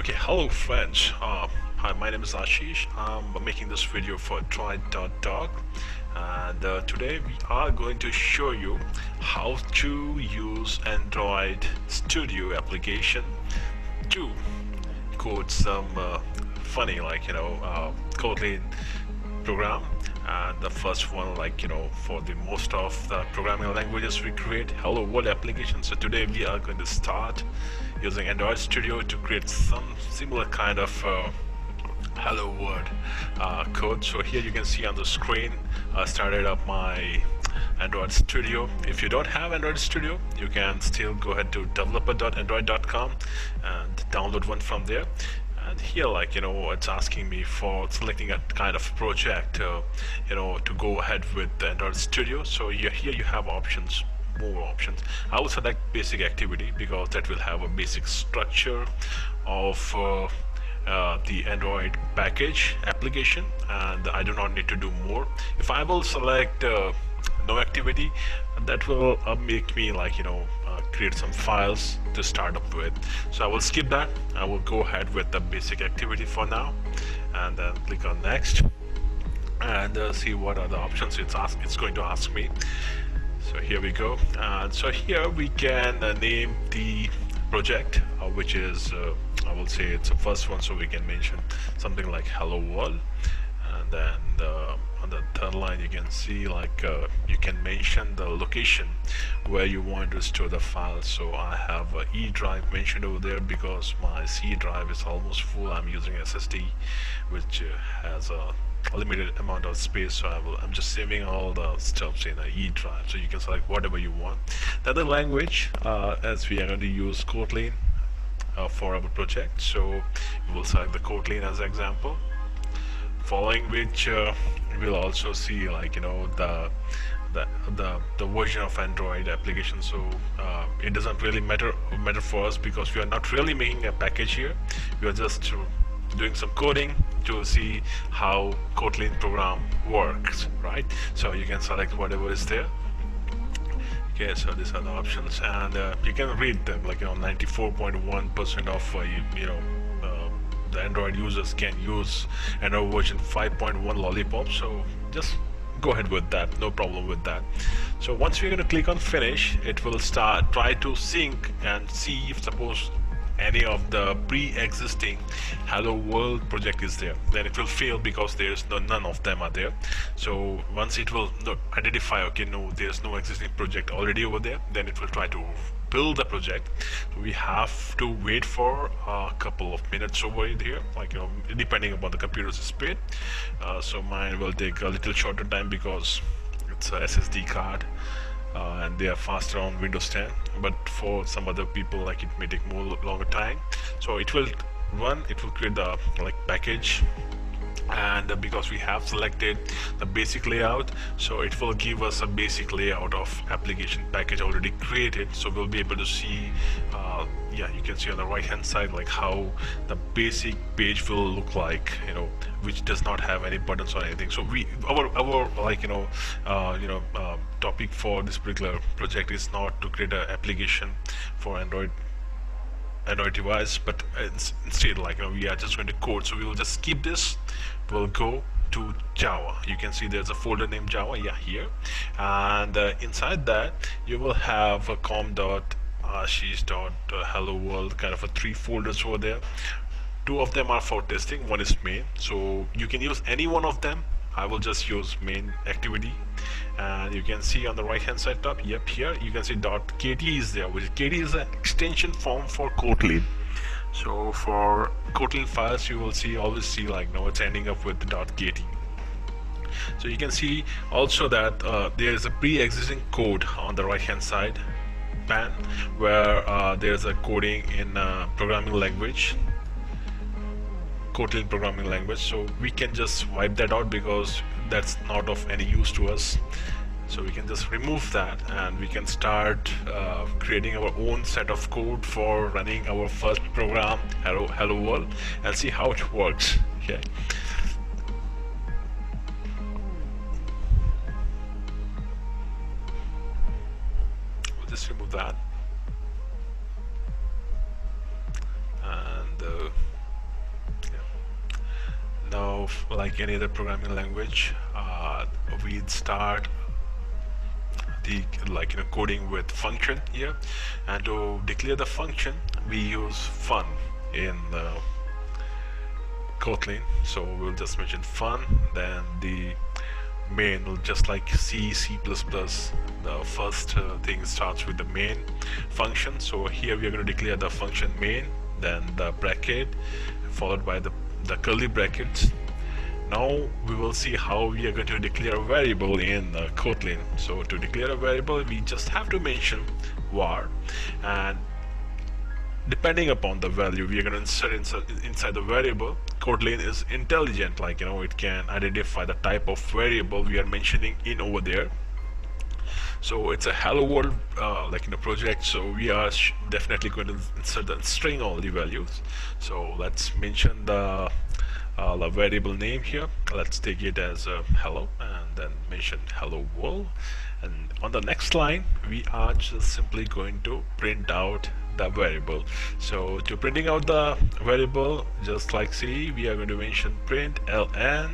Okay, hello friends. Hi, my name is Ashish. I'm making this video for Try.dog, and today we are going to show you how to use Android Studio application to code some funny, Kotlin program. And the first one, for the most of the programming languages we create hello world application. So today we are going to start using Android Studio to create some similar kind of hello world code. So here you can see on the screen I started up my Android Studio. If you don't have Android Studio, you can still go ahead to developer.android.com and download one from there. And here, it's asking me for selecting a kind of project, to go ahead with the Android Studio. So here you have options, more options. I will select basic activity because that will have a basic structure of the Android package application, and I do not need to do more. If I will select no activity, that will make me create some files to start up with. So I will skip that. I will go ahead with the basic activity for now, and then click on next and see what are the options it's going to ask me. So here we go. So here we can name the project, which is I will say it's the first one, so we can mention something like hello world. And then on the third line you can see you can mention the location where you want to store the file. So I have a E drive mentioned over there because my C drive is almost full. I'm using SSD, which has a limited amount of space, so I'm just saving all the stuff in an E drive. So you can select whatever you want. The other language, as we are going to use Kotlin for our project, so we will select the Kotlin as example. Following which we'll also see the version of Android application. So it doesn't really matter for us because we are not really making a package here. We are just doing some coding to see how Kotlin program works, right? So you can select whatever is there. Okay, so these are the options, and you can read them. 94.1% of the Android users can use Android version 5.1 Lollipop, so just go ahead with that, no problem with that. So once we're going to click on finish, it will try to sync and see if suppose any of the pre-existing hello world project is there. Then it will fail because there's none of them are there. So once it will identify, okay, no, there's no existing project already over there, then it will try to build the project. So we have to wait for a couple of minutes over here, depending upon the computer's speed. So mine will take a little shorter time because it's a SSD card. And they are faster on Windows 10, but for some other people it may take longer time. So it will run, it will create the package, and because we have selected the basic layout, so it will give us a basic layout of application package already created. So we'll be able to see you can see on the right hand side how the basic page will look like, which does not have any buttons or anything. So our topic for this particular project is not to create an application for Android device, but instead we are just going to code. So we will just skip this. We'll go to Java. You can see there's a folder named Java here, and inside that you will have a com.ashish.hello world kind of 3 folders over there. 2 of them are for testing, 1 is main, so you can use any one of them. I will just use main activity, and you can see on the right hand side top, here you can see .kt is there, which kt is an extension form for Kotlin. So for Kotlin files you will always see it's ending up with .kt. So you can see also that there is a pre-existing code on the right hand side pan where there's a coding in programming language, Kotlin programming language. So we can just wipe that out because that's not of any use to us. So we can just remove that, and we can start creating our own set of code for running our first program, hello world, and see how it works. Okay. We'll just remove that, and of like any other programming language, we start the coding with function here, and to declare the function we use fun in Kotlin. So we'll just mention fun, then the main will just like C++, the first thing starts with the main function. So here we are going to declare the function main, then the bracket followed by the curly brackets. Now we will see how we are going to declare a variable in Kotlin. So to declare a variable we just have to mention var, and depending upon the value we are going to insert inside the variable. Kotlin is intelligent, like it can identify the type of variable we are mentioning in over there. So it's a hello world project, so we are definitely going to insert the string only values. So let's mention the variable name here. Let's take it as hello, and then mention hello world. And on the next line we are just simply going to print out the variable. So to printing out the variable, just like C, we are going to mention print ln,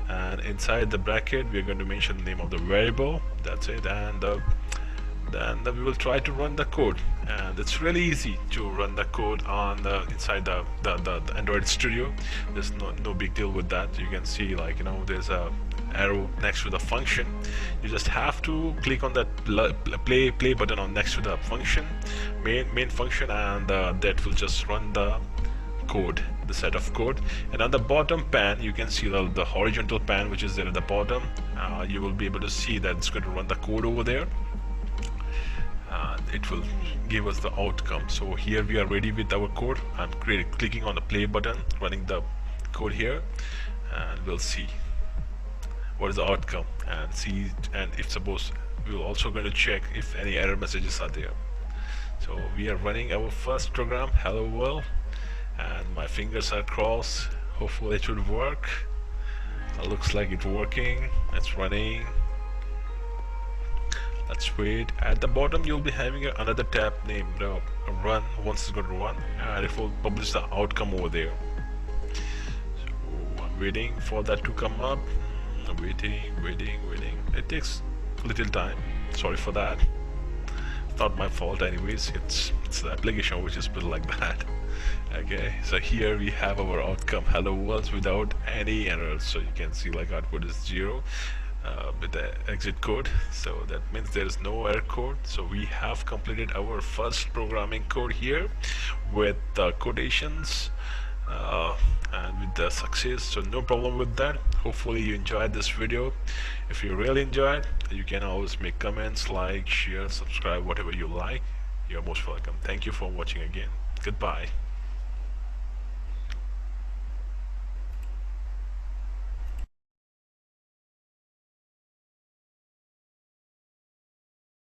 and inside the bracket we are going to mention the name of the variable. That's it. And then we will try to run the code, and it's really easy to run the code on inside the Android Studio. There's no big deal with that. You can see there's a arrow next to the function. You just have to click on that play button on next to the function, main function, and that will just run the code, the set of code. And on the bottom pan you can see the horizontal pan which is there at the bottom. You will be able to see that it's going to run the code over there. It will give us the outcome. So here we are ready with our code. I'm clicking on the play button, running the code here, and we'll see what is the outcome, and see, and if suppose we're also going to check if any error messages are there. So we are running our first program, hello world, and my fingers are crossed. Hopefully it should work. It looks like it's working. It's running. Let's wait. At the bottom you'll be having another tab named run. Once it's going to run, and it will publish the outcome over there. So I'm waiting for that to come up. Waiting. It takes a little time. Sorry for that. It's not my fault anyways. It's the application which is built like that. Okay, so here we have our outcome, hello world, without any errors. So you can see output is 0 with the exit code. So that means there is no error code. So we have completed our first programming code here with quotations and with the success. So no problem with that. Hopefully you enjoyed this video. If you really enjoyed, you can always make comments, like, share, subscribe, whatever you like. You're most welcome. Thank you for watching again. Goodbye.